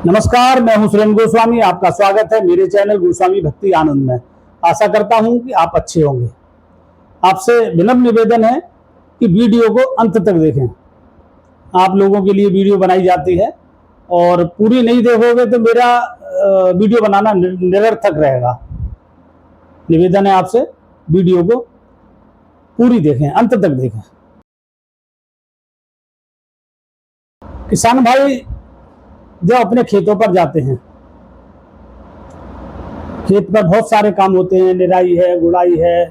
नमस्कार, मैं हूं सुरेंद्र गोस्वामी। आपका स्वागत है मेरे चैनल गोस्वामी भक्ति आनंद में। आशा करता हूं कि आप अच्छे होंगे। आपसे विनम्र निवेदन है कि वीडियो को अंत तक देखें। आप लोगों के लिए वीडियो बनाई जाती है और पूरी नहीं देखोगे तो मेरा वीडियो बनाना निरर्थक रहेगा। निवेदन है आपसे, वीडियो को पूरी देखें, अंत तक देखें। किसान भाई जब अपने खेतों पर जाते हैं, खेत पर बहुत सारे काम होते हैं, निराई है, गुड़ाई है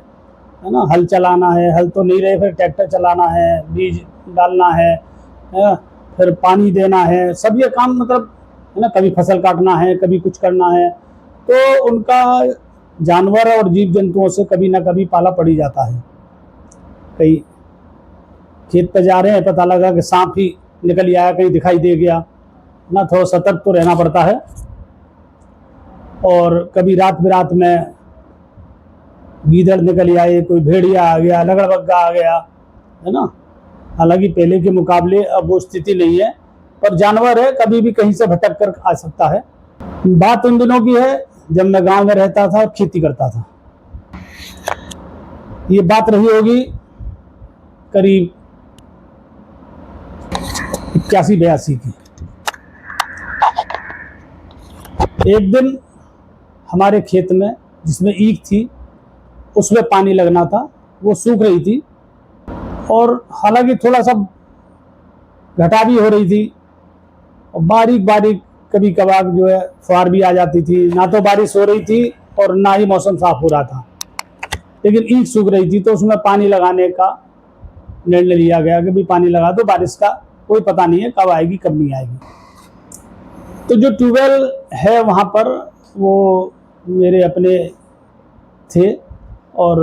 ना, हल चलाना है, हल तो नहीं रहे फिर ट्रैक्टर चलाना है, बीज डालना है, फिर पानी देना है, सब ये काम मतलब है ना। कभी फसल काटना है, कभी कुछ करना है, तो उनका जानवर और जीव जंतुओं से कभी ना कभी पाला पड़ ही जाता है। कहीं खेत पर जा रहे हैं, पता लगा कि सांप ही निकल आया, कहीं दिखाई दे गया ना, थोड़ा सतर्क तो रहना पड़ता है। और कभी रात बिरात में गीदड़ निकल आए, कोई भेड़िया आ गया, लगड़बग्गा आ गया, है ना। हालांकि पहले के मुकाबले अब वो स्थिति नहीं है, पर जानवर है, कभी भी कहीं से भटक कर आ सकता है। बात उन दिनों की है जब मैं गांव में रहता था और खेती करता था। ये बात रही होगी करीब 81-82 की। एक दिन हमारे खेत में जिसमें ईख थी उसमें पानी लगना था, वो सूख रही थी और हालांकि थोड़ा सा घटा भी हो रही थी और बारीक बारीक कभी कभार जो है फुहार भी आ जाती थी। ना तो बारिश हो रही थी और ना ही मौसम साफ हो रहा था, लेकिन ईख सूख रही थी, तो उसमें पानी लगाने का निर्णय लिया गया कि भी पानी लगा दो, बारिश का कोई पता नहीं है कब आएगी कब नहीं आएगी। तो जो ट्यूबवेल है वहाँ पर वो मेरे अपने थे और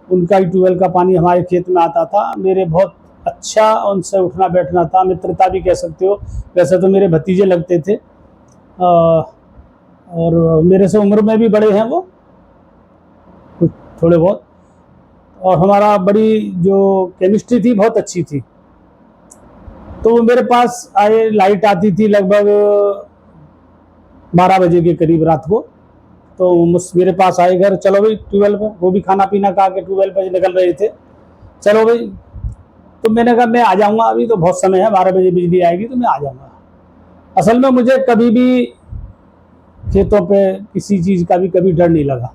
उनका ही ट्यूबवेल का पानी हमारे खेत में आता था। मेरे बहुत अच्छा उनसे उठना बैठना था, मित्रता भी कह सकते हो। वैसे तो मेरे भतीजे लगते थे और मेरे से उम्र में भी बड़े हैं वो कुछ थोड़े बहुत, और हमारा बड़ी जो केमिस्ट्री थी बहुत अच्छी थी। तो वो मेरे पास आए, लाइट आती थी लगभग 12 बजे के करीब रात को, तो मेरे पास आए घर, चलो भाई ट्यूबवेल पर, वो भी खाना पीना खा के ट्यूबवेल पर निकल रहे थे, चलो भाई। तो मैंने कहा मैं आ जाऊंगा, अभी तो बहुत समय है, 12 बजे बिजली आएगी तो मैं आ जाऊंगा। असल में मुझे कभी भी खेतों पे किसी चीज़ का भी कभी डर नहीं लगा।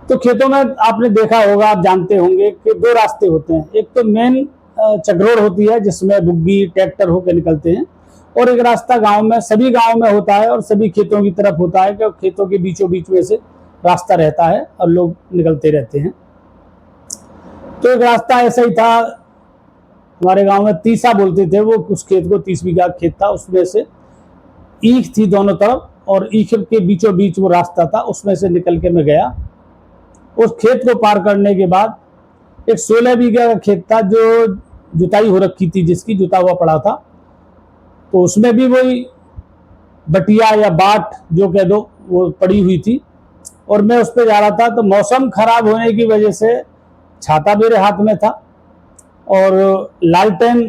तो खेतों में आपने देखा होगा, आप जानते होंगे कि दो रास्ते होते हैं। एक तो मेन चक्रोड़ होती है जिसमें बुग्गी ट्रैक्टर होकर निकलते हैं, और एक रास्ता गांव में, सभी गांव में होता है और सभी खेतों की तरफ होता है कि खेतों के बीचों बीच में से रास्ता रहता है और लोग निकलते रहते हैं। तो एक रास्ता ऐसा ही था, हमारे गांव में तीसा बोलते थे वो, उस खेत को 30 बीघा खेत था, उसमें से ईख थी दोनों तरफ और ईख के बीचों बीच वो रास्ता था, उसमें से निकल के मैं गया। उस खेत को पार करने के बाद एक 16 बीघा का खेत था जो जुताई हो रखी थी, जिसकी जुता हुआ पड़ा था। तो उसमें भी वही बटिया या बाट जो कह दो वो पड़ी हुई थी और मैं उस पर जा रहा था। तो मौसम खराब होने की वजह से छाता मेरे हाथ में था और लालटेन,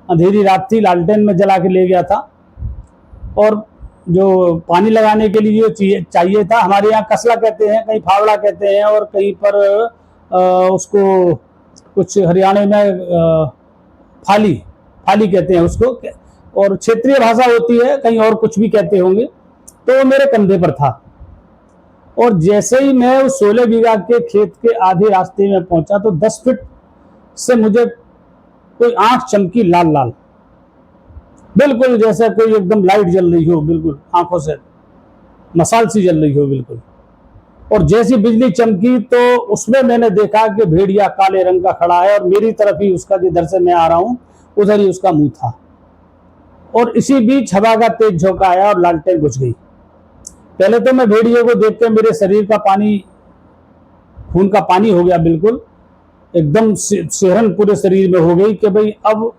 अंधेरी रात थी, लालटेन में जला के ले गया था। और जो पानी लगाने के लिए जो चाहिए था, हमारे यहाँ कसला कहते हैं, कहीं फावड़ा कहते हैं और कहीं पर उसको कुछ हरियाणा में फाली फाली कहते हैं उसको, और क्षेत्रीय भाषा होती है, कहीं और कुछ भी कहते होंगे। तो वो मेरे कंधे पर था और जैसे ही मैं उस 16 बीघा के खेत के आधे रास्ते में पहुंचा तो 10 फीट से मुझे कोई आंख चमकी लाल लाल, बिल्कुल जैसे कोई एकदम लाइट जल रही हो, बिल्कुल आंखों से मसाल सी जल रही हो बिल्कुल। और जैसी बिजली चमकी तो उसमें मैंने देखा कि भेड़िया काले रंग का खड़ा है और मेरी तरफ ही उसका, जिधर से मैं आ रहा हूं उधर ही उसका मुंह था। और इसी बीच हवा का तेज झोंका आया और लालटेन बुझ गई। पहले तो मैं भेड़िए को देख के मेरे शरीर का पानी, खून का पानी हो गया, बिल्कुल एकदम सिहरन पूरे शरीर में हो गई कि भाई अब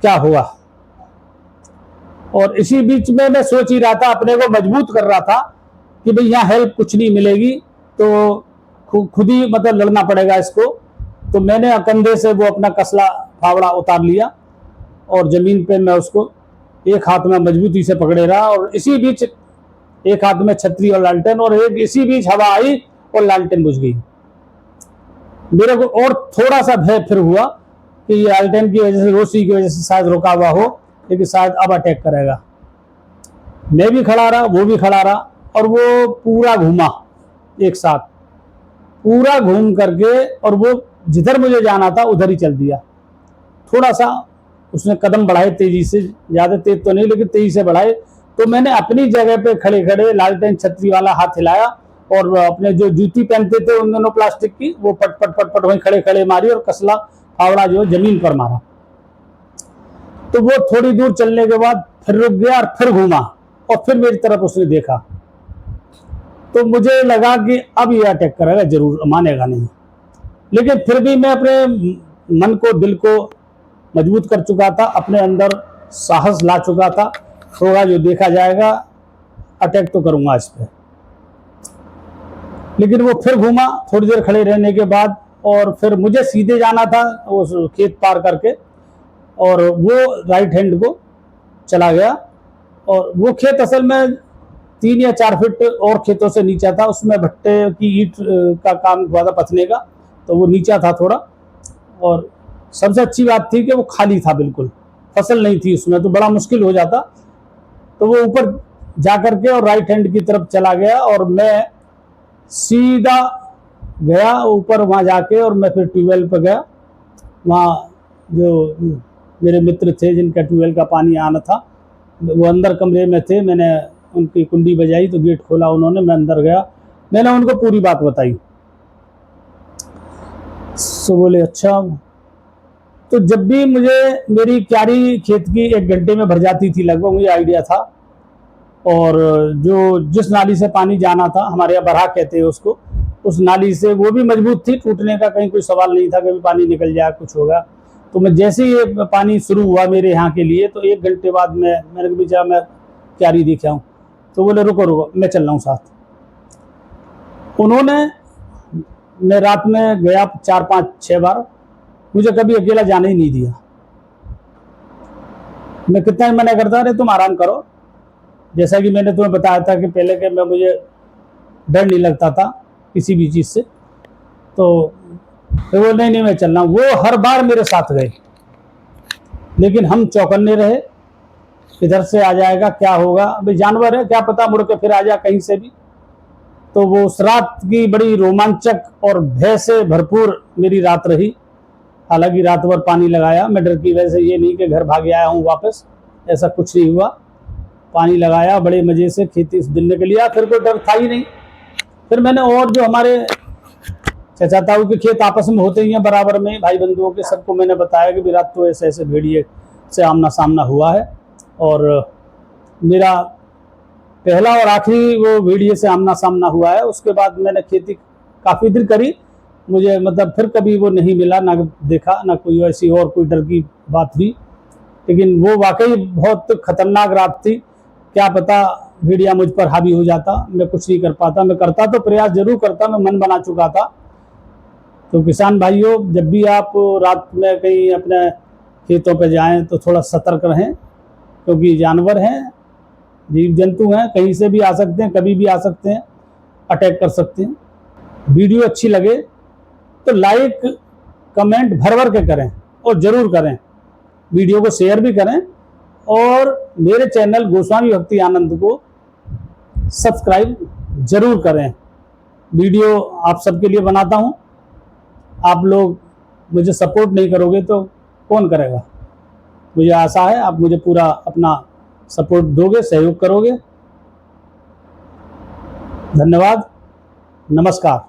क्या हुआ। और इसी बीच में मैं सोच ही रहा था, अपने को मजबूत कर रहा था कि भाई यहाँ हेल्प कुछ नहीं मिलेगी, तो खुद ही मतलब लड़ना पड़ेगा इसको। तो मैंने कंधे से वो अपना कसला फावड़ा उतार लिया और जमीन पे मैं उसको एक हाथ में मजबूती से पकड़े रहा, और इसी बीच एक हाथ में छतरी और लालटेन, और एक इसी बीच हवा आई और लालटेन बुझ गई। मेरे को और थोड़ा सा भय फिर हुआ कि ये लालटेन की वजह से, रोशनी की वजह से शायद रुका हुआ हो, लेकिन शायद अब अटैक करेगा। मैं भी खड़ा रहा, वो भी खड़ा रहा, और वो पूरा घूमा एक साथ, पूरा घूम करके, और वो जिधर मुझे जाना था उधर ही चल दिया। थोड़ा सा उसने कदम बढ़ाए तेजी से, ज़्यादा तेज तो नहीं लेकिन तेजी से बढ़ाए, तो मैंने अपनी जगह पे खड़े खड़े लालटेन छतरी वाला हाथ हिलाया, और अपने जो जूती पहनते थे उन दोनों प्लास्टिक की, वो पट पट पट पट वहीं खड़े खड़े मारी, और कसला फावड़ा जो जमीन पर मारा। तो वो थोड़ी दूर चलने के बाद फिर रुक गया और फिर घूमा, और फिर मेरी तरफ उसने देखा। तो मुझे लगा कि अब ये अटैक करेगा जरूर, मानेगा नहीं। लेकिन फिर भी मैं अपने मन को, दिल को मजबूत कर चुका था, अपने अंदर साहस ला चुका था, होगा जो देखा जाएगा, अटैक तो करूंगा इस पर। लेकिन वो फिर घूमा थोड़ी देर खड़े रहने के बाद, और फिर मुझे सीधे जाना था उस खेत पार करके, और वो राइट हैंड को चला गया। और वो खेत असल में 3 या 4 फीट और खेतों से नीचा था, उसमें भट्टे की ईंट का काम हुआ था पथने का, तो वो नीचा था थोड़ा। और सबसे अच्छी बात थी कि वो खाली था, बिल्कुल फसल नहीं थी उसमें, तो बड़ा मुश्किल हो जाता। तो वो ऊपर जा करके और राइट हैंड की तरफ चला गया, और मैं सीधा गया ऊपर वहाँ जाके, और मैं फिर ट्यूबवेल पर गया। वहाँ जो मेरे मित्र थे जिनका ट्यूबवेल का पानी आना था, वो अंदर कमरे में थे। मैंने उनकी कुंडी बजाई तो गेट खोला उन्होंने, मैं अंदर गया, मैंने उनको पूरी बात बताई। तो बोले अच्छा। तो जब भी मुझे मेरी क्यारी खेत की 1 घंटे में भर जाती थी लगभग, मुझे आइडिया था। और जो जिस नाली से पानी जाना था, हमारे यहाँ बरहा कहते हैं उसको, उस नाली से वो भी मजबूत थी, टूटने का कहीं कोई सवाल नहीं था, कभी पानी निकल जाए कुछ होगा। तो मैं जैसे ही ये पानी शुरू हुआ मेरे यहाँ के लिए, तो 1 घंटे बाद मैंने कहा बेचारा मैं क्यारी देख आऊँ। तो बोले रुको रुको, मैं चल रहा हूँ साथ। उन्होंने, मैं रात में गया 4, 5, 6 बार, मुझे कभी अकेला जाने ही नहीं दिया। मैं कितना ही मना करता, अरे तुम आराम करो, जैसा कि मैंने तुम्हें बताया था कि पहले के मुझे डर नहीं लगता था किसी भी चीज़ से। तो वो नहीं मैं चल रहा हूँ। वो हर बार मेरे साथ गए, लेकिन हम चौकन्ने रहे, किधर से आ जाएगा, क्या होगा, अभी जानवर है, क्या पता मुड़ के फिर आ जाए कहीं से भी। तो वो उस रात की बड़ी रोमांचक और भय से भरपूर मेरी रात रही। हालांकि रात भर पानी लगाया, मैं डर की वजह से ये नहीं कि घर भाग आया हूँ वापस, ऐसा कुछ नहीं हुआ। पानी लगाया बड़े मजे से, खेती दिन के लिए, फिर कोई डर था ही नहीं। फिर मैंने और जो हमारे चाचा ताऊ के खेत आपस में होते ही हैं बराबर में, भाई बंधुओं के, सबको मैंने बताया कि विराट तो ऐसे ऐसे भेड़िए से आमना सामना हुआ है। और मेरा पहला और आखिरी वो भेड़िए से आमना सामना हुआ है। उसके बाद मैंने खेती काफ़ी दिन करी, मुझे मतलब फिर कभी वो नहीं मिला, ना देखा, ना कोई ऐसी और कोई डर की बात हुई। लेकिन वो वाकई बहुत खतरनाक रात थी। क्या पता भेड़िया मुझ पर हावी हो जाता, मैं कुछ नहीं कर पाता। मैं करता तो प्रयास जरूर करता, मैं मन बना चुका था। तो किसान भाइयों, जब भी आप रात में कहीं अपने खेतों पर जाएं तो थोड़ा सतर्क रहें, क्योंकि जानवर हैं, जीव जंतु हैं, कहीं से भी आ सकते हैं, कभी भी आ सकते हैं, अटैक कर सकते हैं। वीडियो अच्छी लगे तो लाइक कमेंट भर भर के करें, और ज़रूर करें, वीडियो को शेयर भी करें, और मेरे चैनल गोस्वामी भक्ति आनंद को सब्सक्राइब जरूर करें। वीडियो आप सबके लिए बनाता हूं, आप लोग मुझे सपोर्ट नहीं करोगे तो कौन करेगा। मुझे आशा है आप मुझे पूरा अपना सपोर्ट दोगे, सहयोग करोगे। धन्यवाद, नमस्कार।